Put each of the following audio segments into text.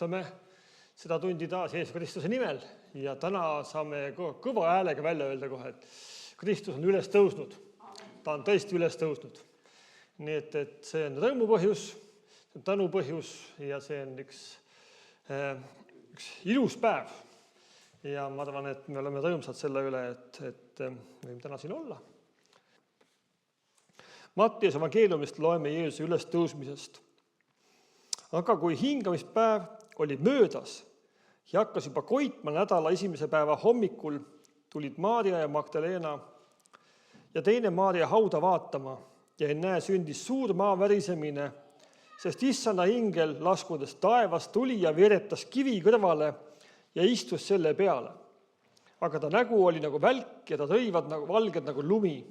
alustame seda tundi taas Jeesuse Kristuse nimel ja täna saame kõva häälega välja öelda kohe, et Kristus on üles tõusnud. Ta on tõesti üles tõusnud. Nii et see on rõõmu põhjus, see on tänu põhjus ja see on üks ilus päev. Ja ma arvan, et me oleme rõõmsad selle üle, et võime täna siin olla. Mattiuse evangeeliumist loeme Jeesuse üles tõusmisest. Aga kui hingamispäev oli möödas ja hakkas juba koitma nädala esimese päeva hommikul, tulid Maarja ja Magdalena ja teine Maarja hauda vaatama ja ennäe sündis suur maa värisemine, sest issanda ingel laskudes taevast tuli ja veeretas kivi kõrvale ja istus selle peale. Aga ta nägu oli nagu välk ja ta rõivad nagu valged nagu lumi.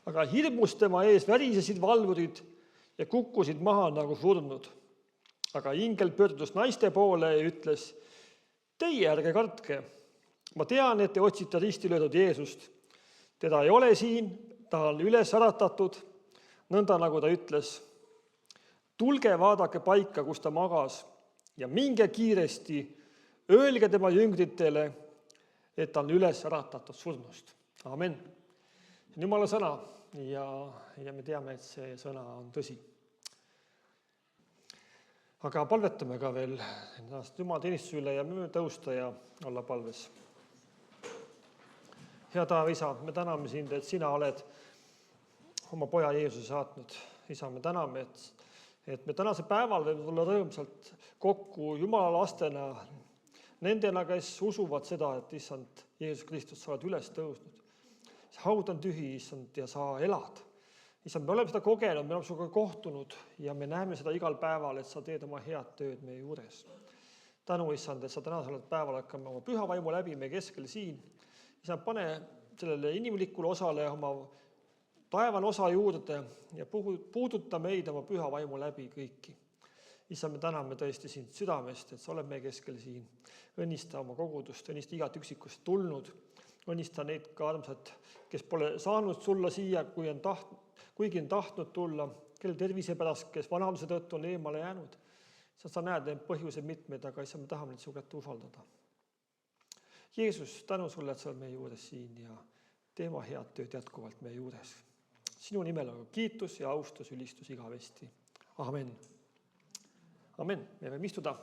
Aga hirmus tema ees värisesid valvurid ja kukkusid maha nagu surnud. Aga ingel pöördus naiste poole ja ütles, teie ärge kartke. Ma tean, et te otsite ristilöödud Jeesust. Teda ei ole siin, ta on üles äratatud, nõnda nagu ta ütles. Tulge vaadake paika, kus ta magas ja minge kiiresti, öelge tema jüngritele, et ta on üles äratatud surnust. Amen. See on Jumala sõna ja me teame, et see sõna on tõsi. Aga palvetame ka veel ennast Jumala teenistuse üle ja me võime tõusta ja olla palves. Hea Taeva Isa, me täname sind, et sina oled oma poja Jeesuse saatnud. Isa, me täname, et me tänase päeval võime tulla rõõmsalt kokku Jumala lastena, nendena, kes usuvad seda, et issand Jeesus Kristus, sa oled üles tõusnud. See haud on tühi, issand, ja sa elad. Issand, me oleme seda kogenud, me oleme sinuga kohtunud ja me näeme seda igal päeval, et sa teed oma head tööd meie juures. Tänu, issand, et sa tänasel päeval hakkame oma püha vaimu läbi meie keskel siin. Issand, pane sellele inimlikule osale oma taevane osa juurde ja puuduta meid oma püha vaimu läbi kõiki. Issand, me täname tõesti sind südamest, et sa oled meie keskel siin. Õnnista oma kogudust, õnnista igat üksikust tulnud. Õnnista neid ka armsad, kes pole saanud sulla siia, kuigi on tahtnud tulla, kelle tervise pärast, kes vanaduse tõttu on eemale jäänud. Sa näed need põhjused mitmed, aga issand, me tahame neid su kätte usaldada. Jeesus, tänu sulle, et sa oled meie juures siin ja teema head tööd jätkuvalt meie juures. Sinu nimel on kiitus ja austus, ülistus igavesti. Amen. Amen. Me võime istuda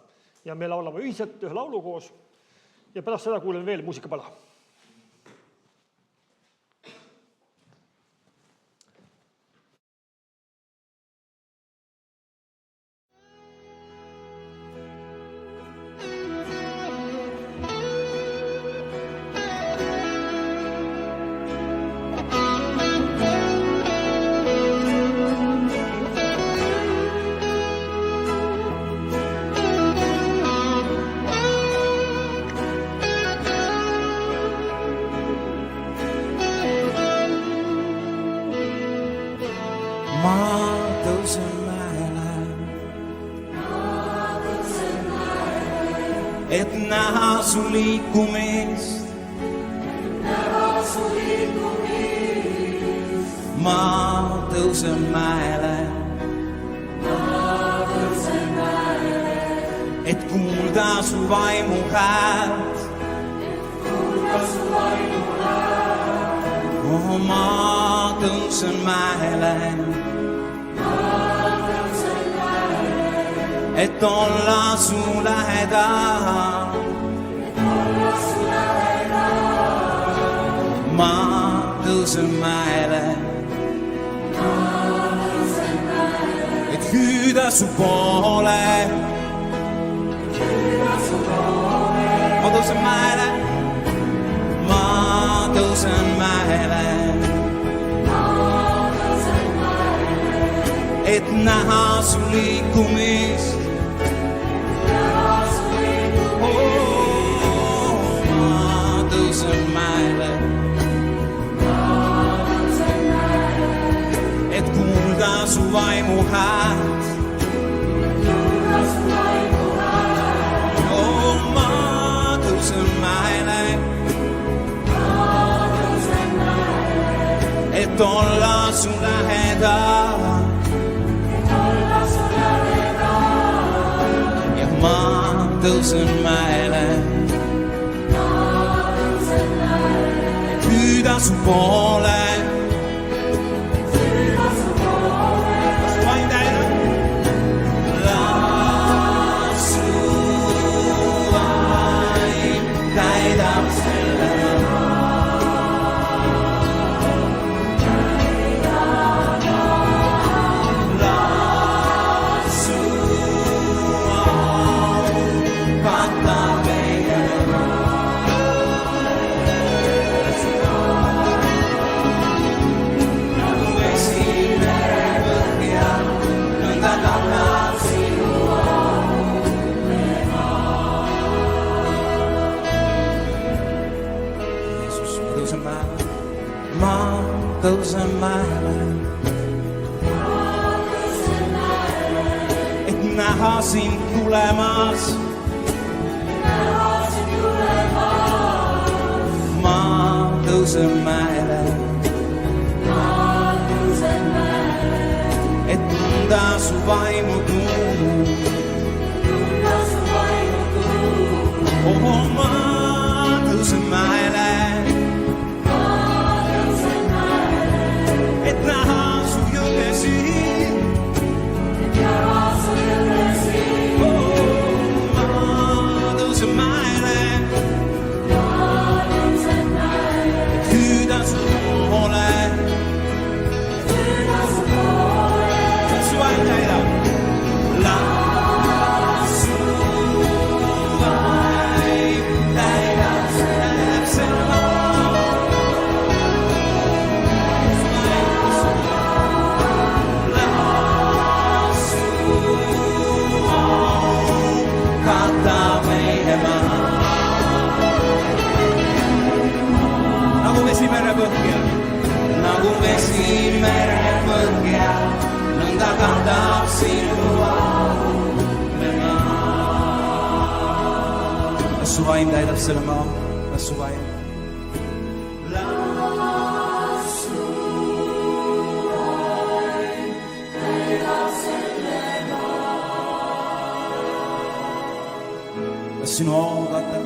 ja me laulame ühiselt ühe laulu koos ja pärast seda kuuleme veel muusikapala. Et näha su liikumist. Ma tõusen mäele. Et kuulda su vaimu häält. Oh, ma tõusen mäele. Et olla su lähedal. Ma tõusen mäele. Et hüüda su poole. Ma tõusen mäele. Ma tõusen mäele. Et näha su liikumist. Et kuulda su vaimu häält. Oh, ma tõusen mäele. Et olla su lähedal. Ja ma tõusen mäele. Hüüda su poole. Kas vaim täidab? Las su vaim täidab selle. Tõusen mäele, et näha sind tulemas. Ma tõusen mäele, et tunda su vaimu tuum. Oh, ma tõusen mäele, et näha su jõgesi. Ma tõusen mäele, et hüüda su poole. Su vaim täidab. Las su vaim täidab selle. Nagu vesi mere põhja, nõnda katab sinu au me maa. Kas su vaim täidab selle maa? Kas su vaim? Las su vaim täidab selle maa. Kas sinu au katab?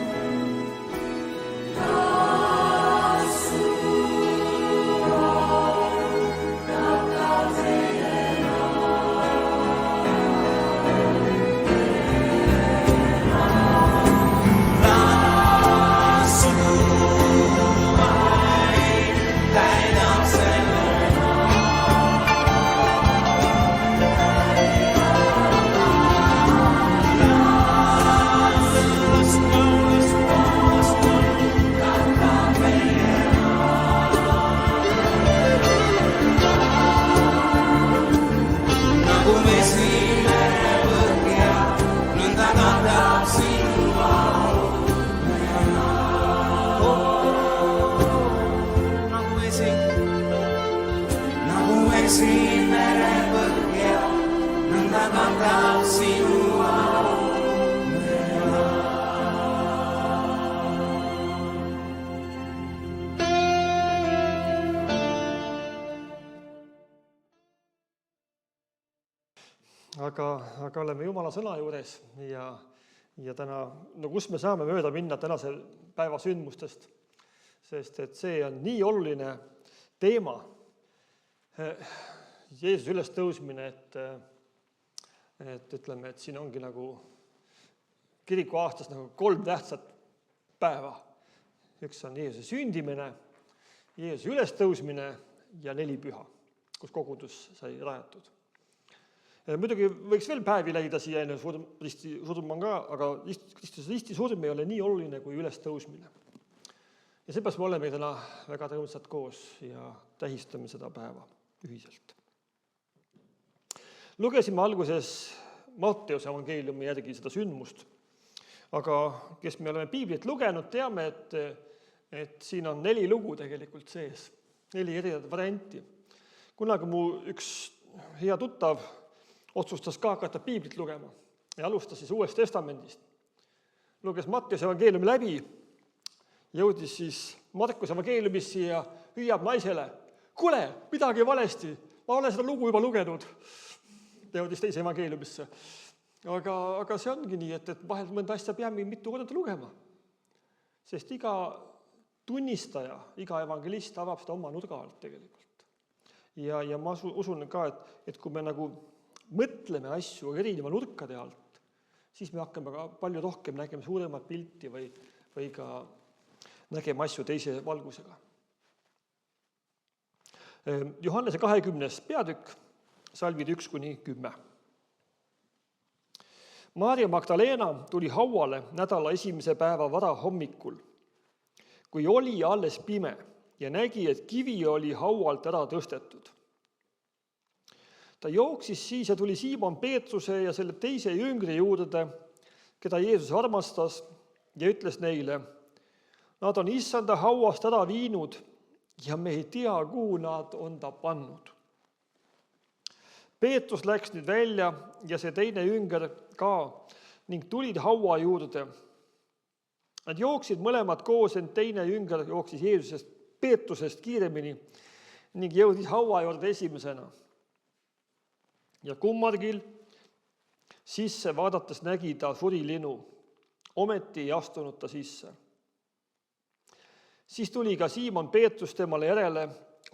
Aga oleme Jumala sõna juures ja täna, no kus me saame mööda minna tänase päeva sündmustest, sest et see on nii oluline teema, Jeesuse ülestõusmine, et ütleme, et siin ongi nagu kiriku aastas nagu 3 tähtsat päeva. Üks on Jeesuse sündimine, Jeesuse ülestõusmine ja 4 püha, kus kogudus sai rajatud. Muidugi võiks veel päevi leida siia enne risti surm on ka, aga Kristuse risti surm ei ole nii oluline kui ülestõusmine. Ja seepärast me oleme täna väga rõõmsad koos ja tähistame seda päeva ühiselt. Lugesime alguses Matteuse evangeeliumi järgi seda sündmust, aga kes me oleme piiblit lugenud, teame, et siin on 4 lugu tegelikult sees, 4 erinevat varianti. Kunagi mu üks hea tuttav otsustas ka hakata piiblit lugema ja alustas siis Uuest Testamendist. Luges Matteuse evangeeliumi läbi, jõudis siis Markuse evangeeliumisse ja hüüab naisele, kuule, midagi valesti, ma olen seda lugu juba lugenud. Jõudis teise evangeeliumisse. Aga see ongi nii, et vahel mõnda asja peame mitu korda lugema. Sest iga tunnistaja, iga evangelist avab seda oma nurga alt tegelikult. Ja ma usun ka, et kui me nagu mõtleme asju erineva nurkade alt, siis me hakkame ka palju rohkem nägema suuremat pilti või ka nägema asju teise valgusega. Johannese 20. peatükk, salvid 1-10. Maarja Magdalena tuli hauale nädala esimese päeva varahommikul, kui oli alles pime ja nägi, et kivi oli haualt ära tõstetud. Ta jooksis siis ja tuli Siimon Peetruse ja selle teise jüngri juurde, keda Jeesus armastas, ja ütles neile, nad on issanda hauast ära viinud ja me ei tea, kuhu nad on ta pannud. Peetrus läks nüüd välja ja see teine jünger ka ning tulid haua juurde. Nad jooksid mõlemad koos, ent teine jünger jooksis Jeesusest Peetrusest kiiremini ning jõudis haua juurde esimesena. Ja kummargil sisse vaadates nägi ta surilinu, ometi ei astunud ta sisse. Siis tuli ka Siimon Peetrus temale järele,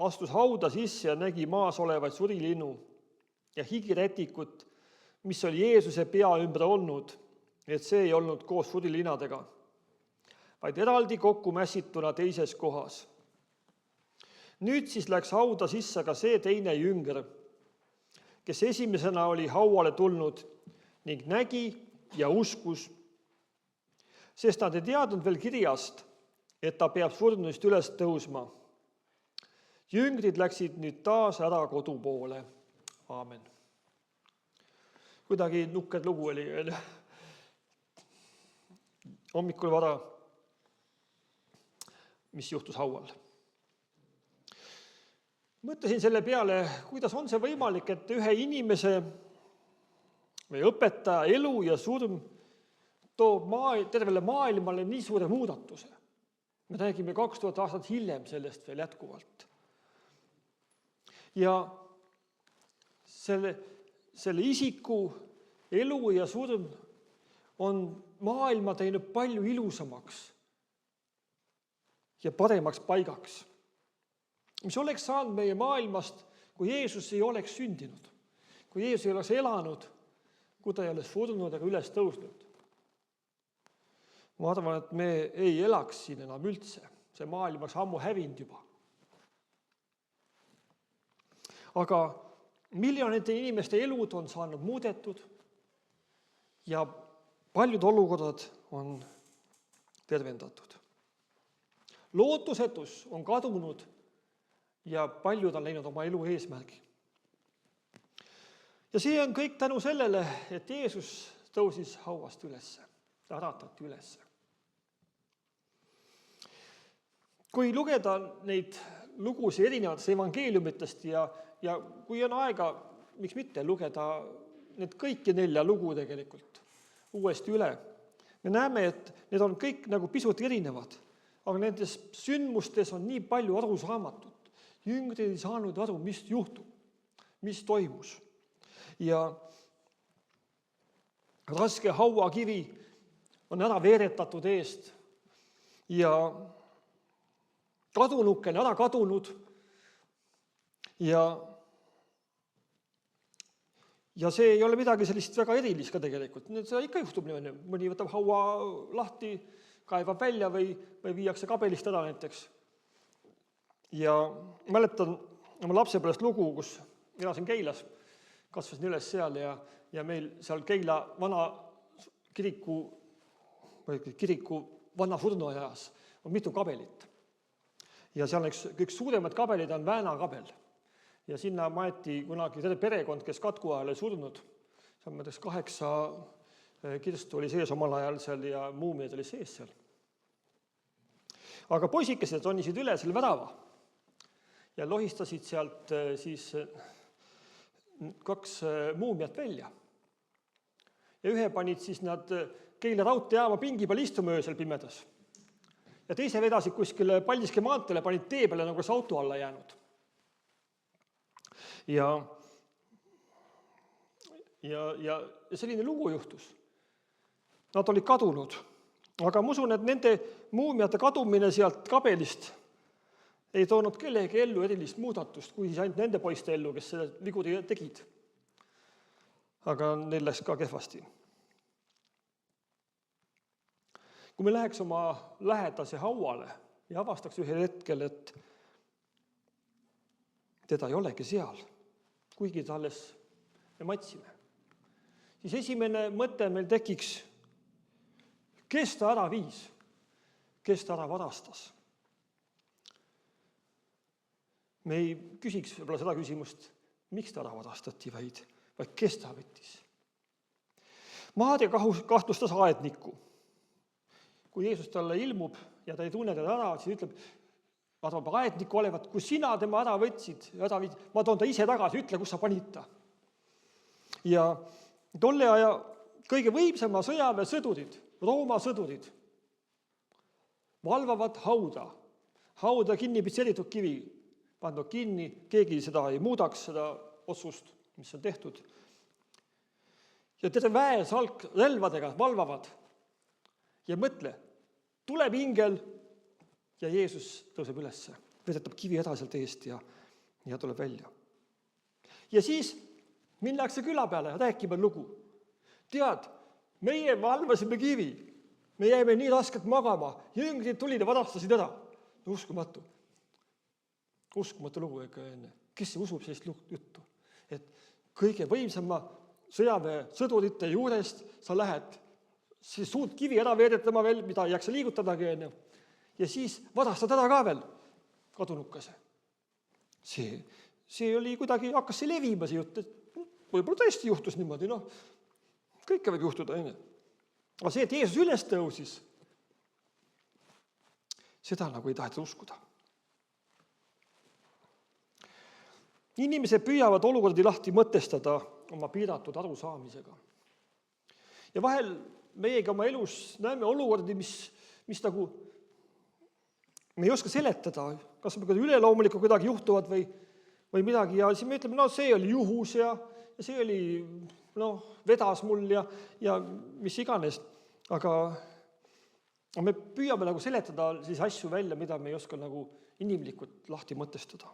astus hauda sisse ja nägi maas olevaid surilinu ja higirätikut, mis oli Jeesuse pea ümber olnud, et see ei olnud koos surilinadega, vaid eraldi kokku mässituna teises kohas. Nüüd siis läks hauda sisse ka see teine jünger, kes esimesena oli hauale tulnud ning nägi ja uskus, sest nad ei teadnud veel kirjast, et ta peab surnuist üles tõusma. Jüngrid läksid nüüd taas ära kodu poole. Aamen. Kuidagi nukker lugu oli. Hommikul vara, mis juhtus haual. Mõtlesin selle peale, kuidas on see võimalik, et ühe inimese või õpetaja elu ja surm toob tervele maailmale nii suure muudatuse. Me räägime 2000 aastat hiljem sellest veel jätkuvalt. Ja selle isiku elu ja surm on maailma teinud palju ilusamaks ja paremaks paigaks. Mis oleks saanud meie maailmast, kui Jeesus ei oleks sündinud, kui Jeesus ei oleks elanud, kui ta ei oleks surnud ega üles tõusnud. Ma arvan, et me ei elaks siin enam üldse. See maailm oleks ammu hävinud juba. Aga miljonite inimeste elud on saanud muudetud ja paljud olukorrad on tervendatud. Lootusetus on kadunud ja paljud on läinud oma elu eesmärgi. Ja see on kõik tänu sellele, et Jeesus tõusis hauast ülesse, ta äratati ülesse. Kui lugeda neid lugusid erinevatest evangeeliumitest ja kui on aega, miks mitte lugeda need kõiki 4 lugu tegelikult uuesti üle, me näeme, et need on kõik nagu pisut erinevad, aga nendes sündmustes on nii palju arusaamatut. Jüngrid ei saanud aru, mis juhtub, mis toimus. Ja raske hauakivi on ära veeretatud eest ja kadunuke on ära kadunud ja see ei ole midagi sellist väga erilist ka tegelikult. See ikka juhtub nii, mõni võtab haua lahti, kaevab välja või viiakse kabelist ära näiteks. Ja mäletan oma lapsepõlvest lugu, kus elasin Keilas, kasvasin üles seal ja meil seal Keila vana kiriku vana surnuajas on mitu kabelit. Ja seal üks suuremad kabelid on Vääna kabel. Ja sinna maeti kunagi terve perekond, kes katku ajal ei surnud. See on 8 kirstu oli sees omal ajal seal ja muumiad oli sees seal. Aga poisikesed ronnisid üle selle värava ja lohistasid sealt siis 2 muumiat välja. Ja ühe panid siis nad Keila raudteejaama pingi peal istuma öösel pimedas. Ja teise vedasid kuskile Paldiski maanteele, panid tee peale nagu auto alla jäänud. ja selline lugu juhtus. Nad olid kadunud, aga ma usun, et nende muumiate kadumine sealt kabelist ei toonud kellegi ellu erilist muudatust, kui siis ainult nende poiste ellu, kes selle vigu tegid. Aga neil läks ka kehvasti. Kui me läheks oma lähedase hauale ja avastaks ühel hetkel, et teda ei olegi seal, kuigi ta alles me matsime, siis esimene mõte meil tekiks, kes ta ära viis, kes ta ära varastas. Me ei küsiks võib-olla seda küsimust, miks ta ära varastati, vaid kes ta võttis. Maarja kahtlustas aednikku. Kui Jeesus talle ilmub ja ta ei tunne teda ära, siis ütleb, arvab aedniku olevat, kui sina tema ära võtsid, ma toon ta ise tagasi, ütle, kus sa panid ta. Ja tolle aja kõige võimsama sõjaväe sõdurid, Rooma sõdurid, valvavad hauda kinni pitseeritud kivi, pandud kinni, keegi seda ei muudaks, seda otsust, mis on tehtud. Ja terve väesalk relvadega valvavad ja mõtle, tuleb ingel ja Jeesus tõuseb ülesse, vedetab kivi ära sealt eest ja tuleb välja. Ja siis minnakse küla peale rääkima lugu. Tead, meie valvasime kivi, me jäime nii raskelt magama, jüngrid tulid ja varastasid ära. Uskumatu. Uskumatu lugu ikka enne. Kes usub sellist juttu? Et kõige võimsama sõjaväe sõdurite juurest sa lähed, siis suud kivi ära veedetama veel, mida ei jaksa liigutadagi enne. Ja siis varastad ära ka veel kadunukase. See oli kuidagi, hakkas see levima see jutt, et võib-olla tõesti juhtus niimoodi, kõike võib juhtuda. Aga see, et Jeesus üles tõusis, seda nagu ei taheta uskuda. Inimesed püüavad olukordi lahti mõtestada oma piiratud arusaamisega. Ja vahel meiega oma elus näeme olukordi, mis nagu me ei oska seletada, kas üleloomulikult kuidagi juhtuvad või midagi, ja siis me ütleme, see oli juhus ja see oli, vedas mul ja mis iganes, aga me püüame nagu seletada siis asju välja, mida me ei oska nagu inimlikult lahti mõtestada.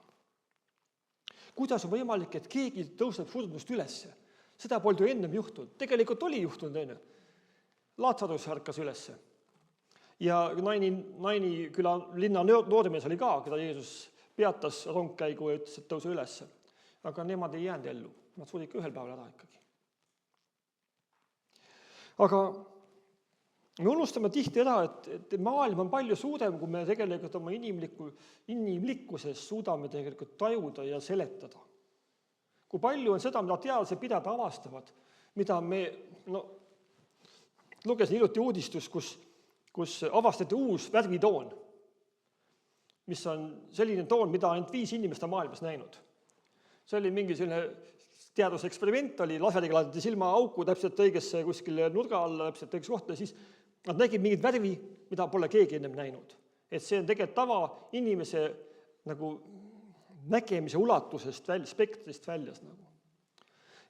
Kuidas on võimalik, et keegi tõuseb surnust ülesse? Seda polnud ju ennem juhtunud. Tegelikult oli juhtunud enne. Laatsarus ärkas ülesse. Ja Naini küla linna noormees oli ka, keda Jeesus peatas rongkäigu ja ütles, et tõuse ülesse. Aga nemad ei jäänud ellu. Nad suri ikka ühel päeval ära ikkagi. Aga me unustame tihti ära, et maailm on palju suurem, kui me tegelikult oma inimlikkuses suudame tegelikult tajuda ja seletada. Kui palju on seda, mida teadlased pidada avastavad, mida me, lugesin hiljuti uudistus, kus avastati uus värvitoon, mis on selline toon, mida ainult 5 inimest on maailmas näinud. See oli mingi selline teaduseksperiment, oli laseriga laaditi silma auku täpselt õigesse kuskil nurga alla, täpselt õiges kohta, siis nad nägid mingit värvi, mida pole keegi ennem näinud. Et see on tegelikult tava inimese nagu nägemise ulatusest välja, spektrist väljas. Nagu.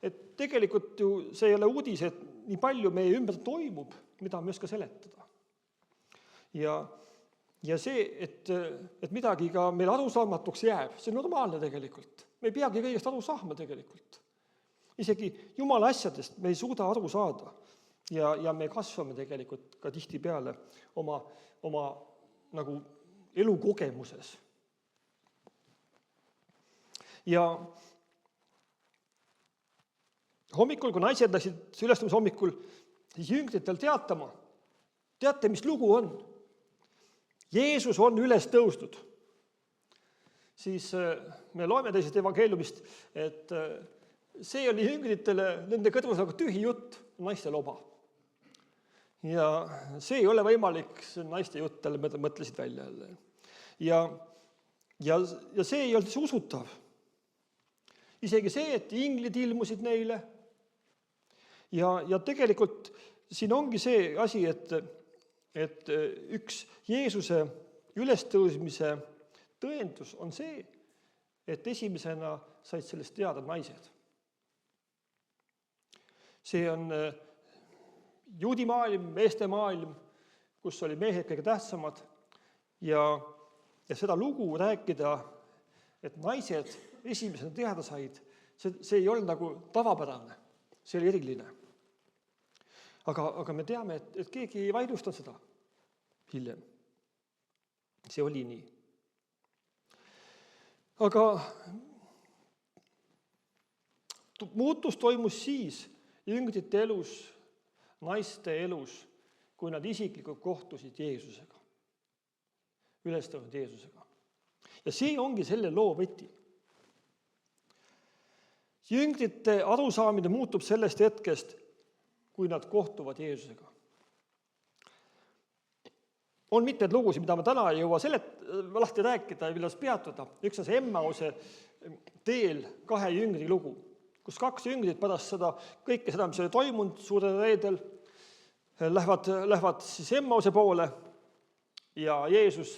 Et tegelikult ju see ei ole uudis, et nii palju meie ümber toimub, mida me ei oska seletada. Ja see, et midagi ka meil arusaamatuks jääb, see on normaalne tegelikult. Me ei peagi kõigest aru saama tegelikult. Isegi Jumala asjadest me ei suuda aru saada ja me kasvame tegelikult ka tihti peale oma nagu elukogemuses. Ja hommikul, kui naised läksid ülestumise hommikul, siis jüngritel teatama. Teate, mis lugu on? Jeesus on üles tõustud. Siis me loeme teisest evangeeliumist, et see oli jüngritele nende kõrvus nagu tühi jutt, naiste loba. Ja see ei ole võimalik, see naiste jutt, talle mõtlesid välja jälle. Ja see ei olnud see usutav. Isegi see, et inglid ilmusid neile. Ja tegelikult siin ongi see asi, et üks Jeesuse ülestõusmise tõendus on see, et esimesena said sellest teada naised. See on juudi maailm, meeste maailm, kus oli mehed kõige tähtsamad ja seda lugu rääkida, et naised esimesena teada said, see ei olnud nagu tavapärane, see oli eriline. Aga me teame, et keegi ei vaidlustanud seda hiljem. See oli nii. Aga muutus toimus siis jüngrite elus, naiste elus, kui nad isiklikult kohtusid Jeesusega, ülestõusnud Jeesusega. Ja see ongi selle loo võti. Jüngrite arusaamine muutub sellest hetkest, kui nad kohtuvad Jeesusega. On mitmeid lugusid, mida me täna ei jõua lahti rääkida ja milles peatuda. Üks on see Emmause teel 2 jüngri lugu, kus 2 jüngrit pärast kõike seda, mis oli toimunud suurel reedel, lähevad siis Emmause poole ja Jeesus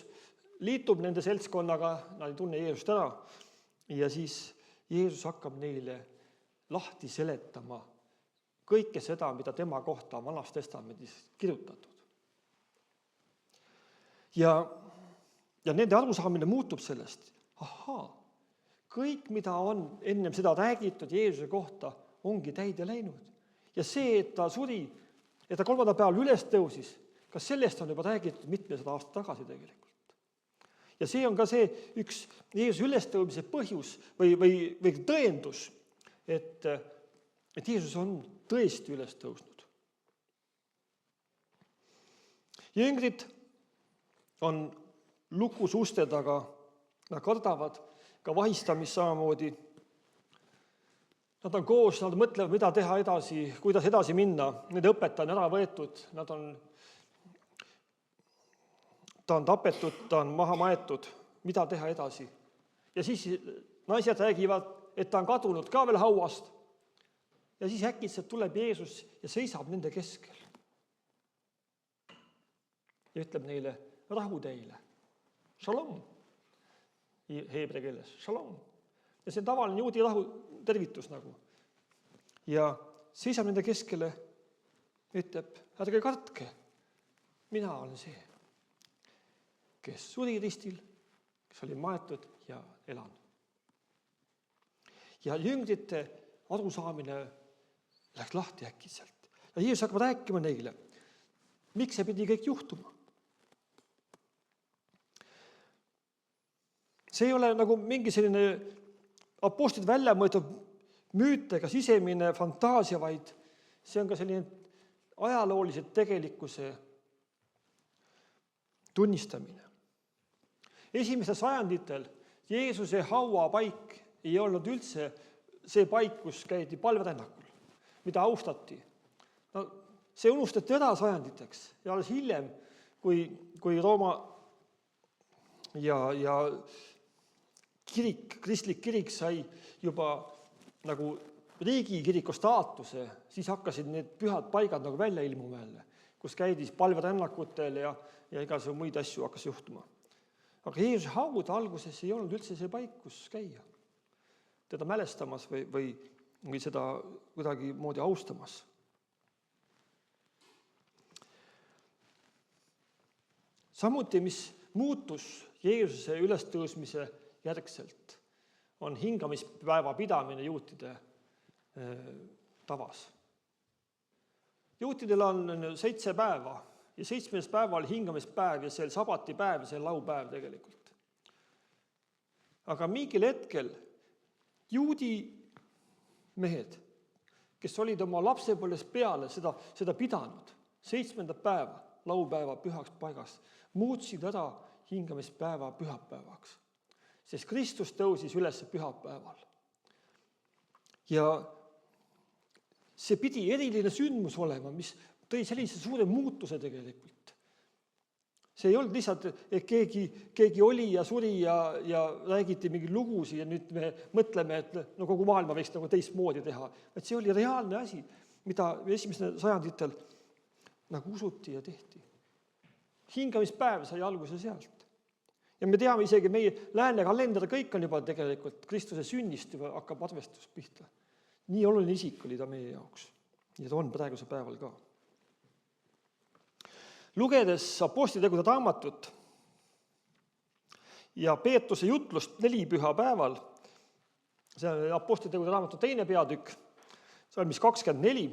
liitub nende seltskonnaga, nad ei tunne Jeesust ära ja siis Jeesus hakkab neile lahti seletama kõike seda, mida tema kohta on Vanas Testamendis kirjutatud. Ja nende arusaamine muutub sellest. Kõik, mida on ennem seda räägitud Jeesuse kohta, ongi täide läinud. Ja see, et ta suri, et ta 3. päeval üles tõusis, kas sellest on juba räägitud mitmesada aastat tagasi tegelikult. Ja see on ka see üks Jeesuse ülestõumise põhjus või tõendus, et Jeesus on tõesti üles tõusnud. Jüngrid on lukus uste taga, nad kardavad ka vahistamist samamoodi. Nad on koos, nad mõtlevad, mida teha edasi, kuidas edasi minna. Nende õpetaja on ära võetud, ta on tapetud, ta on maha maetud, mida teha edasi. Ja siis naised räägivad, et ta on kadunud ka veel hauast. Ja siis äkitselt tuleb Jeesus ja seisab nende keskel. Ja ütleb neile, rahu teile. Shalom. Heebrea keeles. Shalom. Ja see on tavaline juudi rahu tervitus nagu. Ja seisab nende keskele, ütleb, ärge kartke, mina olen see, kes suri ristil, kes oli maetud ja elan. Ja jüngrite arusaamine läks lahti äkitselt. Ja Jeesus hakkab rääkima neile, miks see pidi kõik juhtuma. See ei ole nagu mingi selline apostlid välja mõeldud müüt ega sisemine fantaasia, vaid see on ka selline ajaloolise tegelikkuse tunnistamine. Esimestel sajanditel Jeesuse hauapaik ei olnud üldse see paik, kus käidi palverännakul, mida austati. No, see unustati ära sajanditeks ja alles hiljem, kui Rooma ja kirik, kristlik kirik sai juba nagu riigikiriku staatuse, siis hakkasid need pühad paigad nagu välja ilmuma jälle, kus käidi palverännakutel ja igasugu muid asju hakkas juhtuma. Aga Jeesuse haud alguses ei olnud üldse see paik, kus käia. Teda mälestamas või seda kuidagi moodi austamas. Samuti, mis muutus Jeesuse ülestõusmise järgselt, on hingamispäeva pidamine juutide tavas. Juutidel on 7 päeva ja 7. päeva oli hingamispäev ja see sabatipäev ja see laupäev tegelikult. Aga mingil hetkel juudi mehed, kes olid oma lapsepõlvest peale seda pidanud, 7. päeva, laupäeva pühaks paigast, muutsid ära hingamispäeva pühapäevaks. Sest Kristus tõusis üles pühapäeval. Ja see pidi eriline sündmus olema, mis tõi sellise suure muutuse tegelikult. See ei olnud lihtsalt, et keegi oli ja suri ja räägiti mingi lugusi ja nüüd me mõtleme, et no kogu maailma võiks nagu teistmoodi teha. Et see oli reaalne asi, mida esimestel sajanditel nagu usuti ja tehti. Hingamispäev sai alguse sealt. Ja me teame isegi meie lääne kalender, kõik on juba tegelikult Kristuse sünnist juba hakkab arvestus pihta. Nii oluline isik oli ta meie jaoks. ja ta on praegusel päeval ka. Lugedes Apostlitegude raamatut ja Peetruse jutlust 4 pühapäeval, see on Apostlitegude raamatu 2. peatükk, salmis 24.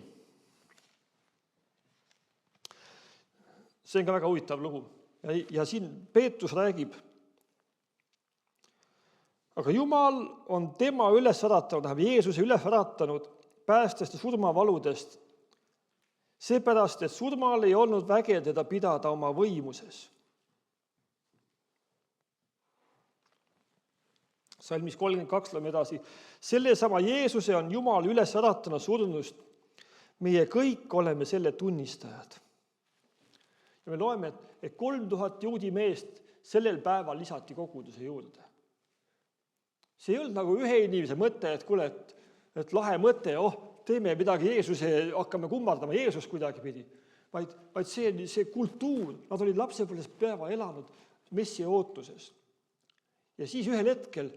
See on ka väga huvitav lugu. Ja siin Peetrus räägib, aga Jumal on tema üles äratanud, Jeesuse üles äratanud päästest ja surmavaludest, seepärast, et surmal ei olnud väge teda pidada oma võimuses. Salmis 32 loeme edasi. Sellesama Jeesuse on Jumal üles äratanud surnust. Meie kõik oleme selle tunnistajad. Ja me loeme, et 3000 juudi meest sellel päeval lisati koguduse juurde. See ei olnud nagu ühe inimese mõte, et kuule, et lahe mõte, teeme midagi Jeesuse, hakkame kummardama Jeesust kuidagi pidi. Vaid see kultuur, nad olid lapsepõlvest päeva elanud messi ootuses. Ja siis ühel hetkel,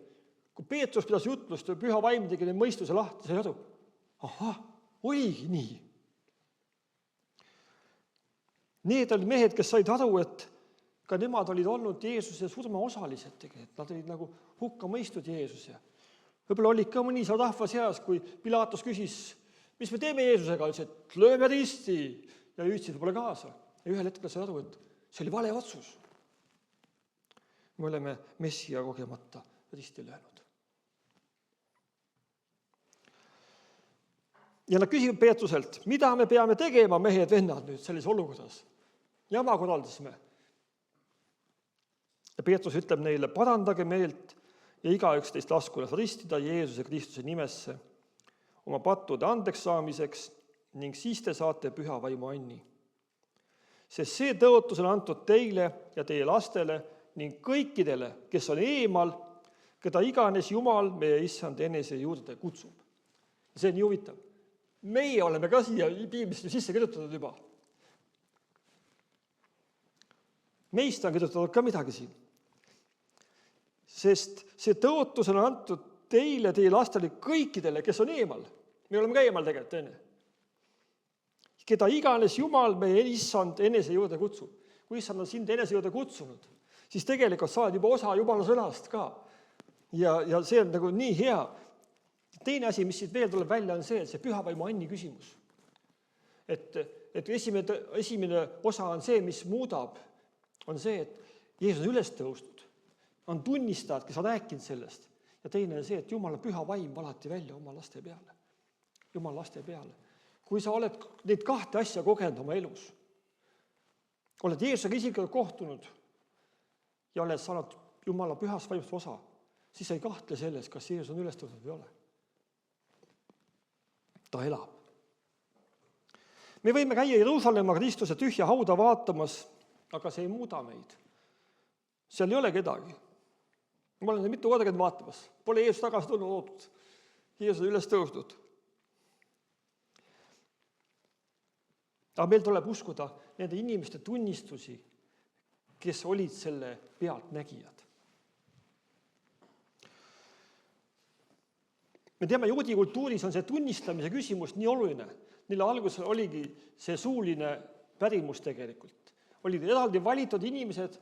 kui Peetrus pidas jutlust ja Püha Vaim tegi need mõistuse lahti, sai aru, oligi nii. Need olid mehed, kes said aru, et ka nemad olid olnud Jeesuse surma osalised tegelikult. Nad olid nagu hukka mõistud Jeesus. Võib-olla olid ka mõni seal rahva seas, kui Pilatus küsis, mis me teeme Jeesusega, ütles, et lööme risti ja hüüdsid võib-olla kaasa. Ja ühel hetkel sai aru, et see oli vale otsus. Me oleme Messia kogemata risti löönud. Ja nad küsivad Peetruselt, mida me peame tegema, mehed, vennad, nüüd selles olukorras? Jama korraldasime. Ja Peetrus ütleb neile, parandage meelt ja igaüks teist lasku ristida Jeesuse Kristuse nimesse oma pattude andeks saamiseks ning siis te saate Püha Vaimu anni. Sest see tõotus on antud teile ja teie lastele ning kõikidele, kes on eemal, keda iganes Jumal meie issand enese juurde kutsub. Ja see on nii huvitav. Meie oleme ka siia piiblisse sisse kirjutatud juba. Meist on kirjutatud ka midagi siin. Sest see tõotus on antud teile, teie lastele, kõikidele, kes on eemal. Me oleme ka eemal tegelikult, enne. Keda iganes Jumal meie issand enese juurde kutsub. Kui issand on sind enese juurde kutsunud, siis tegelikult sa oled juba osa Jumala sõnast ka. Ja see on nagu nii hea. Teine asi, mis siit veel tuleb välja, on see Püha Vaimu anni küsimus. Et esimene osa on see, mis muudab, on see, et Jeesus on üles tõustud. On tunnistajad, kes on rääkinud sellest. Ja teine on see, et Jumala Püha Vaim valati välja oma laste peale. Jumala laste peale. Kui sa oled neid 2 asja kogenud oma elus, oled Jeesusega isiklikult kohtunud ja oled saanud Jumala Pühast Vaimust osa, siis sa ei kahtle selles, kas Jeesus on üles tõusnud või ei ole. Ta elab. Me võime käia Jeruusalemma Kristuse tühja hauda vaatamas, aga see ei muuda meid. Seal ei ole kedagi. Ma olen mitu korda käinud vaatamas. Pole Jeesus tagasi tulnud ootud. Jeesus on üles tõusnud. Aga meil tuleb uskuda nende inimeste tunnistusi, kes olid selle pealt nägijad. Me teame, juudi kultuuris on see tunnistamise küsimus nii oluline. Neile alguses oligi see suuline pärimus tegelikult. Olid eraldi valitud inimesed,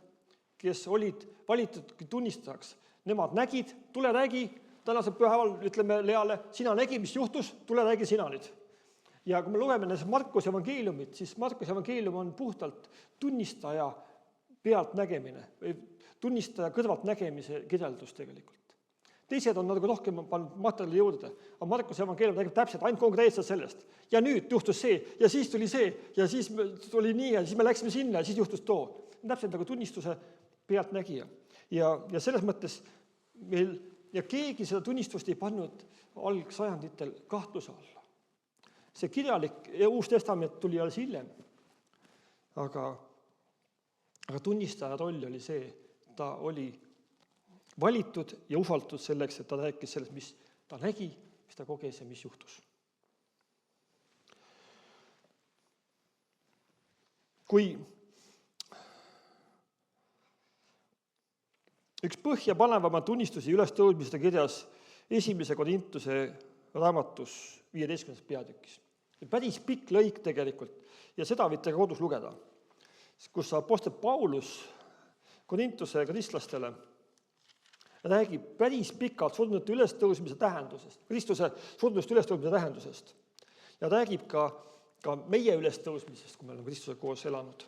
kes olid valitud tunnistajaks. Nemad nägid, tule räägi, tänasel pühaval ütleme Leale, sina nägi, mis juhtus, tule räägi sina nüüd. Ja kui me loeme näiteks Markuse evangeeliumit, siis Markuse evangeelium on puhtalt tunnistaja pealt nägemine, või tunnistaja kõrvalt nägemise kirjeldus tegelikult. Teised on nagu rohkem pannud materjali juurde, aga Markuse evangeelium räägib täpselt ainult konkreetselt sellest. Ja nüüd juhtus see, ja siis tuli see, ja siis tuli nii, ja siis me läksime sinna, ja siis juhtus too. Täpselt nagu tunnistuse pealt nägija. Ja selles mõttes meil, ja keegi seda tunnistust ei pannud algsajanditel kahtluse alla. See kirjalik Uus Testament tuli alles hiljem, aga tunnistaja roll oli see, ta oli valitud ja usaldatud selleks, et ta rääkis sellest, mis ta nägi, mis ta koges ja mis juhtus. Kui üks põhjapanevama tunnistusi ülestõudmiste kirjas 1. Korintuse raamatus 15. peatükis. Päris pikk lõik tegelikult ja seda võite ka kodus lugeda, kus apostel Paulus Korintuse kristlastele räägib päris pikalt surnute ülestõusmise tähendusest, Kristuse surnust ülestõusmise tähendusest ja räägib ka meie ülestõusmisest, kui me oleme Kristuse koos elanud.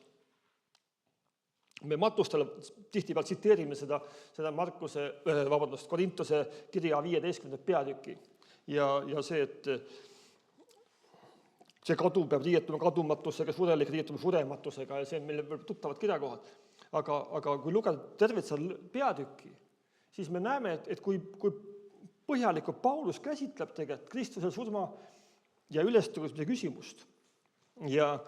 Me matustele tihtipealt tsiteerime seda Korintuse kirja 15. peatüki ja see, et see kadu peab riietuma kadumatusega, surelik riietuma surematusega ja see on meile tuttavad kirjakohad. Aga kui lugeda tervet seal peatükki, siis me näeme, et kui põhjalikult Paulus käsitleb tegelikult Kristuse surma ja ülestõusmise küsimust. Ja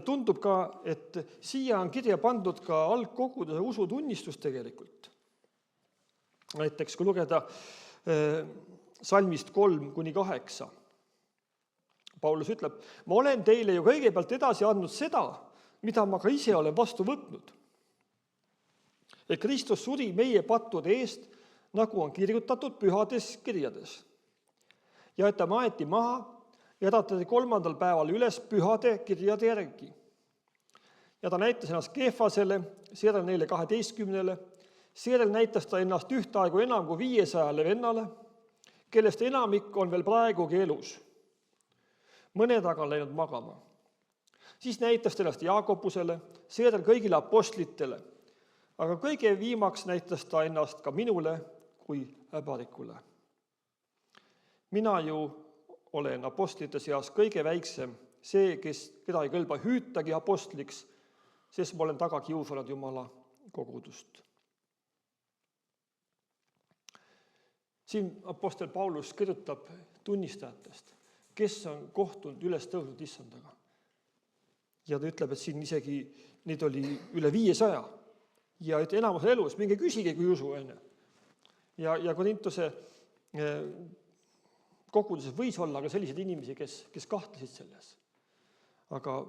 tundub ka, et siia on kirja pandud ka algkoguduse usutunnistus tegelikult. Näiteks, kui lugeda salmist 3-8, Paulus ütleb, ma olen teile ju kõigepealt edasi andnud seda, mida ma ka ise olen vastu võtnud. Et Kristus suri meie pattude eest, nagu on kirjutatud pühades kirjades. Ja et ta maeti maha ja äratati 3. päeval üles pühade kirjade järgi. Ja ta näitas ennast Keefasele, seejärel neile 12, seejärel näitas ta ennast ühtaegu enam kui 500 vennale, kellest enamik on veel praegugi elus. Mõned aga on läinud magama. Siis näitas ta ennast Jaakobusele, seejärel kõigile apostlitele, aga kõige viimaks näitas ta ennast ka minule kui äbarikule. Mina ju olen apostlite seas kõige väiksem, see, keda ei kõlba hüütagi apostliks, sest ma olen taga kiusanud Jumala kogudust. Siin apostel Paulus kirjutab tunnistajatest, kes on kohtunud üles tõusnud issandaga. Ja ta ütleb, et siin isegi neid oli üle 500 ja et enamus on elus, minge küsige, kui usu enne. Ja Korintuse koguduses võis olla ka selliseid inimesi, kes kahtlesid selles. Aga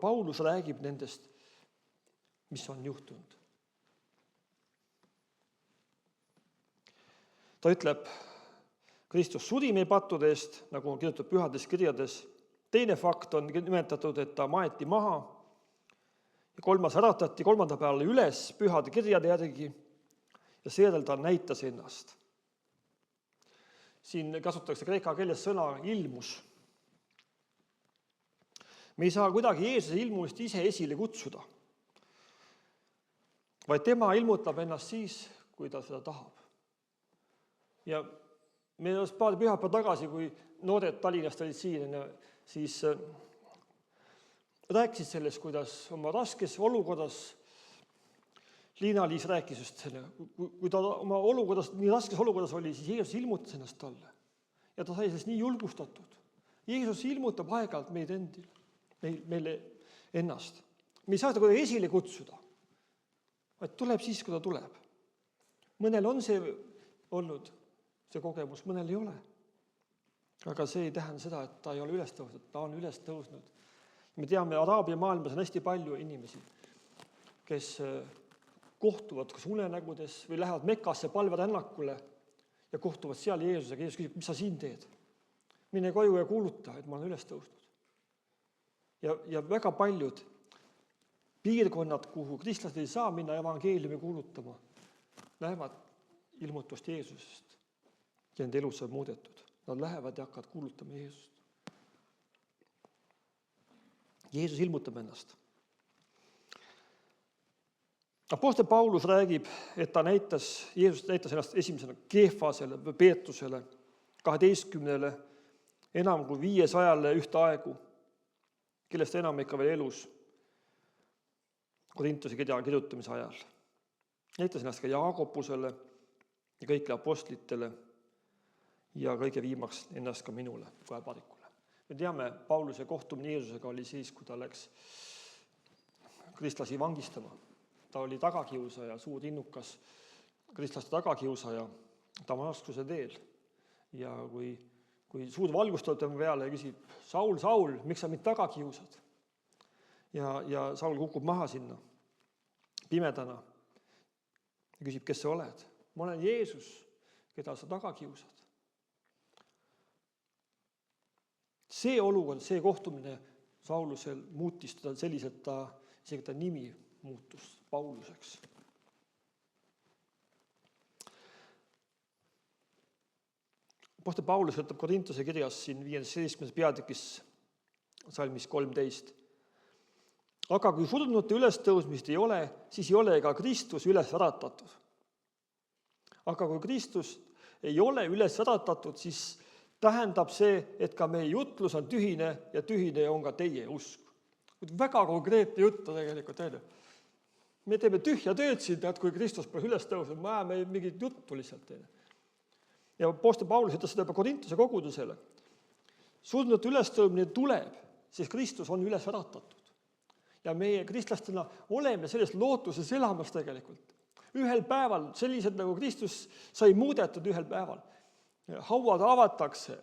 Paulus räägib nendest, mis on juhtunud. Ta ütleb, Kristus suri meie pattude eest, nagu on kirjutatud pühades kirjades. Teine fakt on nimetatud, et ta maeti maha. Ja 3. äratati 3. päeval üles pühade kirjade järgi ja seejärel ta näitas ennast. Siin kasutatakse kreeka keeles sõna ilmus. Me ei saa kuidagi Jeesuse ilmumist ise esile kutsuda, vaid tema ilmutab ennast siis, kui ta seda tahab. Ja meil oli paar pühapäeva tagasi, kui noored Tallinnast olid siin, siis rääkisid sellest, kuidas oma raskes olukorras, Liina-Liis rääkis just selle, kui ta oma olukorras, nii raskes olukorras oli, siis Jeesus ilmutas ennast talle. Ja ta sai sellest nii julgustatud. Jeesus ilmutab aeg-ajalt meile ennast. Me ei saa seda kuidagi esile kutsuda, vaid tuleb siis, kui ta tuleb. Mõnel on see olnud, see kogemus, mõnel ei ole. Aga see ei tähenda seda, et ta ei ole üles tõusnud, ta on üles tõusnud. Me teame, Araabia maailmas on hästi palju inimesi, kes kohtuvad kas unenägudes või lähevad Mekkasse palverännakule ja kohtuvad seal Jeesusega. Jeesus küsib, mis sa siin teed? Mine koju ja kuuluta, et ma olen üles tõusnud. Ja väga paljud piirkonnad, kuhu kristlased ei saa minna evangeeliumi kuulutama, näevad ilmutust Jeesusest ja nende elus saab muudetud. Nad lähevad ja hakkavad kuulutama Jeesust. Jeesus ilmutab ennast. Apostel Paulus räägib, et Jeesus näitas ennast esimesena Keefasele või Peetrusele, 12 enam kui 500 ühtaegu, kellest enam ikka veel elus Korintuse kirja kirjutamise ajal. Näitas ennast ka Jaakobusele ja kõigile apostlitele ja kõige viimaks ennast ka minule kui äbarikule. Me teame, Pauluse kohtumine Jeesusega oli siis, kui ta läks kristlasi vangistama. Ta oli tagakiusaja, suur innukas kristlaste tagakiusaja Damaskuse teel. Ja kui suur valgus tuleb tema peale ja küsib, Saul, Saul, miks sa mind taga kiusad? Ja Saul kukub maha sinna pimedana ja küsib, kes sa oled? Ma olen Jeesus, keda sa taga kiusad. see olukord, see kohtumine Saulusel muutis teda selliselt, isegi ta nimi muutus Pauluseks. Apostel Paulus ütleb Korintuse kirjas siin 15. peatükis salmis 13. Aga kui surnute ülestõusmist ei ole, siis ei ole ka Kristus üles äratatud. Aga kui Kristus ei ole üles äratatud, siis tähendab see, et ka meie jutlus on tühine ja tühine on ka teie usk. Väga konkreetne juttu tegelikult. Me teeme tühja tööd siin, kui Kristus pole üles tõusnud, me ajame mingit juttu lihtsalt. Ja apostel Paulus ütles seda juba Korintuse kogudusele. Surnute ülestõusmine tuleb, siis Kristus on üles äratatud. Ja meie kristlastena oleme selles lootuses elamas tegelikult. Ühel päeval, sellised nagu Kristus sai muudetud ühel päeval. Hauad avatakse,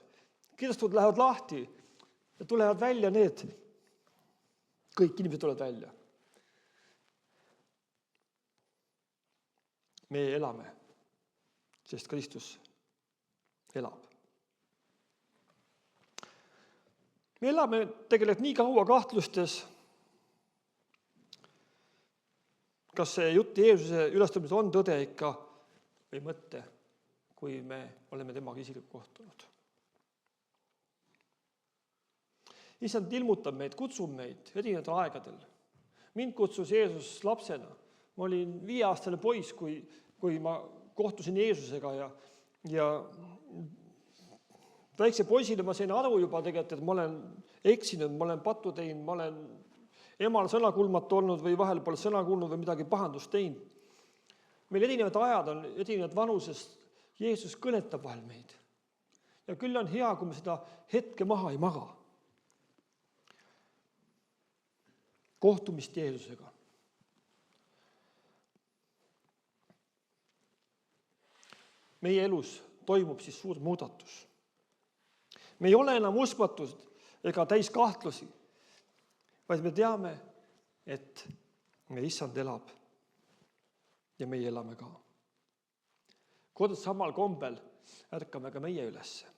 kirstud lähevad lahti ja tulevad välja need. Kõik inimesed tulevad välja. Me elame, sest Kristus elab. Me elame tegelikult nii kaua kahtlustes, kas see jutt Jeesuse ülestõusmisest on tõde ikka või mõte, kui me oleme temaga isiklikult kohtunud. Issand ilmutab meid, kutsub meid erinevatel aegadel. Mind kutsus Jeesus lapsena. Ma olin 5-aastane poiss, kui ma kohtusin Jeesusega ja väikse poisile ma sain aru juba tegelikult, et ma olen eksinud, ma olen pattu teinud, ma olen emal sõnakulmatu olnud või vahel pole sõna kuulnud või midagi pahandust teinud. Meil erinevad ajad on, erinevad vanusest. Jeesus kõnetab vahel meid. Ja küll on hea, kui me seda hetke maha ei maga. Kohtumist Jeesusega. Meie elus toimub siis suur muudatus. Me ei ole enam uskmatud ega täis kahtlusi, vaid me teame, et meie issand elab ja meie elame ka. Kord samal kombel ärkame ka meie ülesse.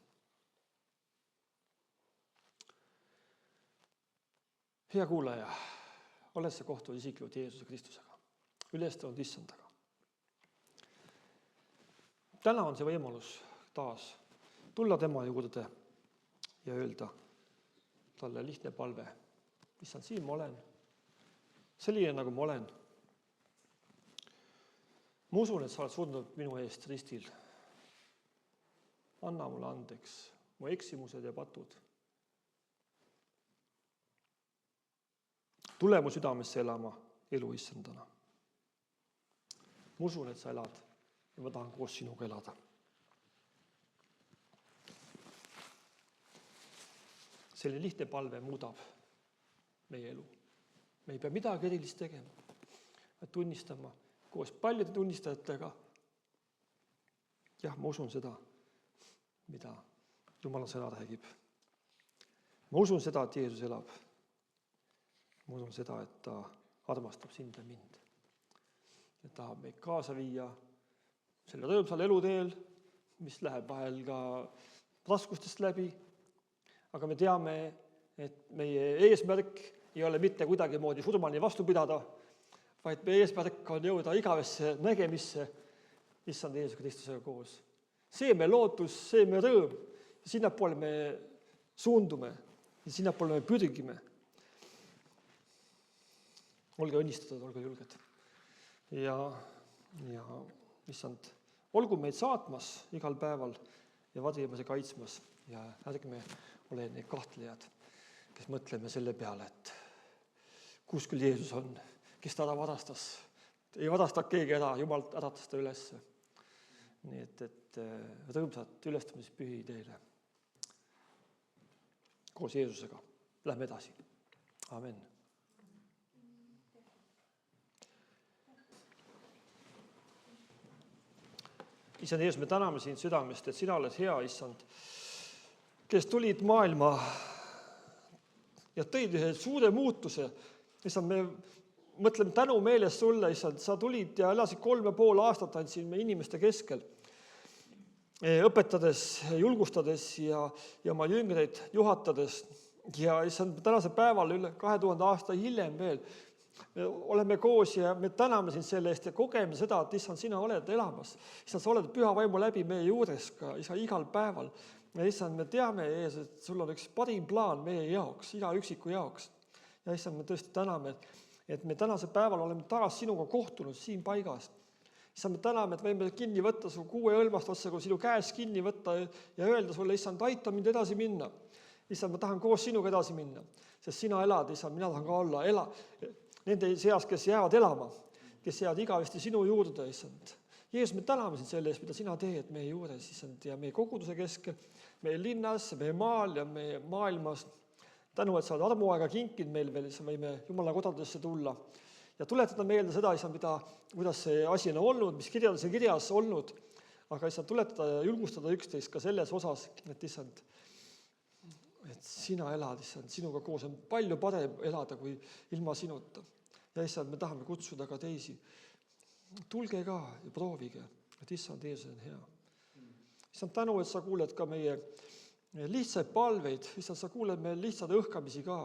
Hea kuulaja, oled sa kohtunud isiklikult Jeesuse Kristusega, ülestanud issandaga. Täna on see võimalus taas tulla tema juurde ja öelda talle lihtne palve. Issand, siin ma olen, selline nagu ma olen. Ma usun, et sa oled surnud minu eest ristil. Anna mulle andeks mu eksimused ja patud. Tule mu südamesse elama elu issandana. Ma usun, et sa elad ja ma tahan koos sinuga elada. Selline lihtne palve muudab meie elu. Me ei pea midagi erilist tegema, vaid tunnistama koos paljude tunnistajatega. Jah, ma usun seda, mida Jumala sõna räägib. Ma usun seda, et Jeesus elab. Ma usun seda, et ta armastab sind ja mind. Ja tahab meid kaasa viia selle rõõmsal eluteel, mis läheb vahel ka raskustest läbi. Aga me teame, et meie eesmärk ei ole mitte kuidagi moodi surmani vastu pidada, vaid meie eesmärk on jõuda igavesse nägemisse issand Jeesuse Kristusega koos. See me lootus, see me rõõm. Ja sinnapoole me suundume ja sinnapoole me pürgime. Olge õnnistatud, olge julged. Ja issand, olgu meid saatmas igal päeval ja vadrimas ja kaitsmas ja ärgme ole need kahtlejad, kes mõtleme selle peale, et kus küll Jeesus on, kes ta ära varastas. Ei varasta keegi ära, Jumal äratas ta üles. Nii et rõõmsat ülestamispühi teile. Koos Jeesusega. Lähme edasi. Amen. Issand Jeesus, me täname sind südamest, et sina oled hea, issand, kes tulid maailma ja tõid ühe suure muutuse. Issand, me mõtleme tänu meeles sulle, issand, sa tulid ja elasid 3,5 aastat andsid me inimeste keskel. õpetades, julgustades ja oma jüngreid juhatades. Ja issand, tänase päeval üle 2000 aasta hiljem veel me oleme koos ja me täname sind selle eest ja kogeme seda, et issand, sina oled elamas. Issand, sa oled püha vaimu läbi meie juures ka igal päeval. Ja issand, me teame, Jeesus, et sul on üks parim plaan meie jaoks, iga üksiku jaoks. Ja issand, me tõesti täname, et me tänase päeval oleme taas sinuga kohtunud siin paigas. Issand, me täname, et võime kinni võtta su 6 õlmast otsa, kui sinu käes kinni võtta ja öelda sulle, issand, aita mind edasi minna. Issand, ma tahan koos sinuga edasi minna, sest sina elad, issand, mina tahan ka olla nende seas, kes jäävad elama, kes jäävad igavesti sinu juurde, issand. Jeesus, me täname sind selle eest, mida sina teed meie juures, issand, ja meie koguduse keskel, meie linnas, meie maal ja meie maailmas. Tänu, et sa oled armuaega kinkinud meil veel, issand, võime Jumala kodadesse tulla. Ja tuletada meelde seda, issand, kuidas see asi on olnud, mis kirjas on kirjas olnud, aga issand, tuletada ja julgustada üksteist ka selles osas, et issand, et sina elad, issand, sinuga koos on palju parem elada kui ilma sinuta. Ja issand, me tahame kutsuda ka teisi. Tulge ka ja proovige, et issand, Jeesus on hea. Issand, tänu, et sa kuuled ka meie lihtsaid palveid, issand, sa kuuled meie lihtsad õhkamisi ka.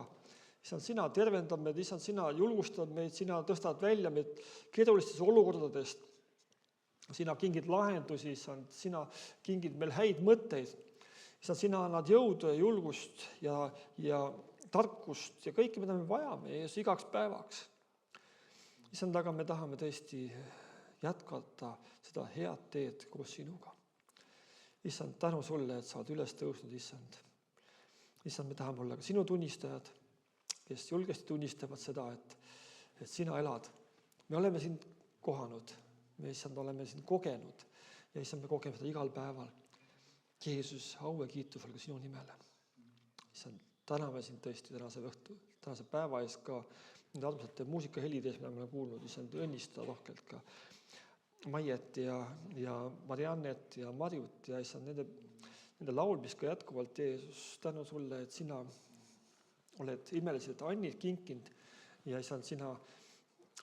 Issand, sina tervendad meid, issand, sina julgustad meid, sina tõstad välja meid keerulistest olukordadest. Sina kingid lahendusi, issand, sina kingid meil häid mõtteid. Issand, sina annad jõudu ja julgust ja tarkust ja kõike, mida me vajame igaks päevaks. Issand, aga me tahame tõesti jätkata seda head teed koos sinuga. Issand, tänu sulle, et sa oled üles tõusnud, issand. Issand, me tahame olla ka sinu tunnistajad, kes julgesti tunnistavad seda, et sina elad. Me oleme sind kohanud, me issand oleme sind kogenud ja issand, me kogeme seda igal päeval. Jeesus, au ja kiitus olgu sinu nimele. Issand, täname sind tõesti tänase päeva ees ka nende armsate muusikahelides, mida me oleme kuulnud, issand, õnnistada rohkelt ka Maiet ja Mariannet ja Marjut ja issand, nende laulmis ka jätkuvalt, Jeesus, tänu sulle, et sina oled imelised annid kinkinud ja issand, sina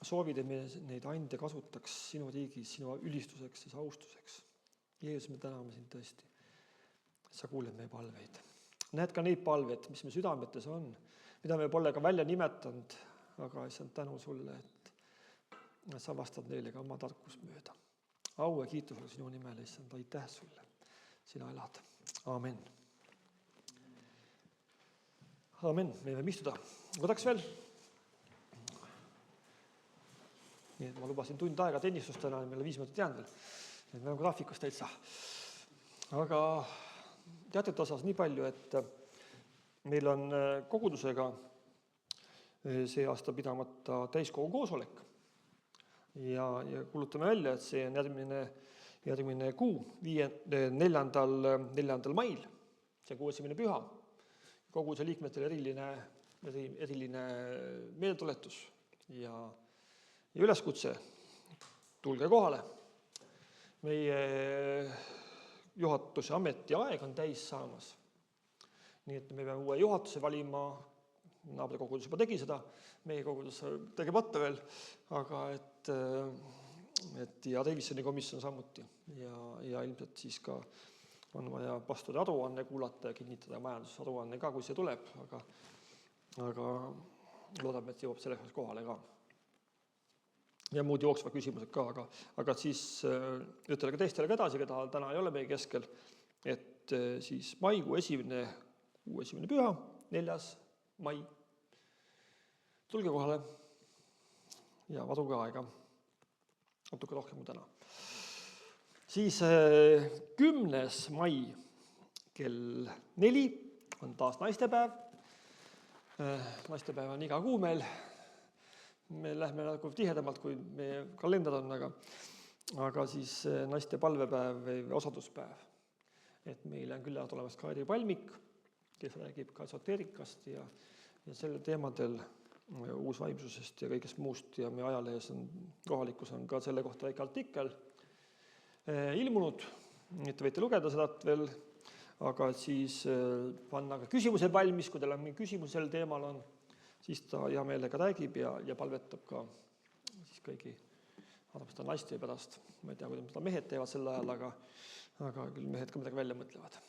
soovid, et me neid ande kasutaks sinu riigis, sinu ülistuseks ja austuseks. Jeesus, me täname sind tõesti. Sa kuuled meie palveid. Näed ka neid palveid, mis me südametes on, mida me pole ka välja nimetanud, aga issand, tänu sulle, et sa vastad neile ka oma tarkust mööda. Au ja kiitus olgu sinu nimel, issand, aitäh sulle. Sina elad. Amen. Amen. Me võime istuda. Võtaks veel. Nii, et ma lubasin tund aega tennistust täna, meile 5 minutit jäänud veel. Me oleme graafikus täitsa. Aga teatud osas nii palju, et meil on kogudusega see aasta pidamata täiskogu koosolek ja kuulutame välja, et see on järgmine kuu, 4. mail, see on 6. püha. Koguduse liikmetel eriline meeltuletus ja üleskutse, tulge kohale. Meie juhatuse ametiaeg on täis saamas. Nii et me peame uue juhatuse valima, naabre kogudus juba tegi seda, meie kogudus tegemata veel, aga ja revisjoni komisjon samuti ja ilmselt siis ka on vaja pastori aruanne kuulata ja kinnitada majandusaruanne ka, kui see tuleb, aga loodame, et jõuab selleks kohale ka. Ja muud jooksva küsimused ka, aga siis ütlele ka teistele ka edasi, keda täna ei ole meie keskel, et siis maikuu 1. püha, 4. mai. Tulge kohale ja varuge aega. Natuke rohkem kui täna. Siis 10. mai kell 4 on taas naistepäev. Naistepäev on iga kuu meil. Me lähme nagu tihedamalt, kui meie kalender on, aga siis naiste palvepäev või osaduspäev. Et meil on küll olemas Kairi Palmik, kes räägib ka esoteerikast ja selle teemadel uusvaimsusest ja kõigest muust ja meie ajalehes kohalikus on ka selle kohta väike artikkel ilmunud, et võite lugeda seda veel, aga siis panna ka küsimused valmis, kui teil on mingi küsimus sel teemal on, siis ta hea meelega räägib ja palvetab ka siis kõigi vaatab seda naistöö pärast. Ma ei tea, kuidas seda mehed teevad sel ajal, aga küll mehed ka midagi välja mõtlevad.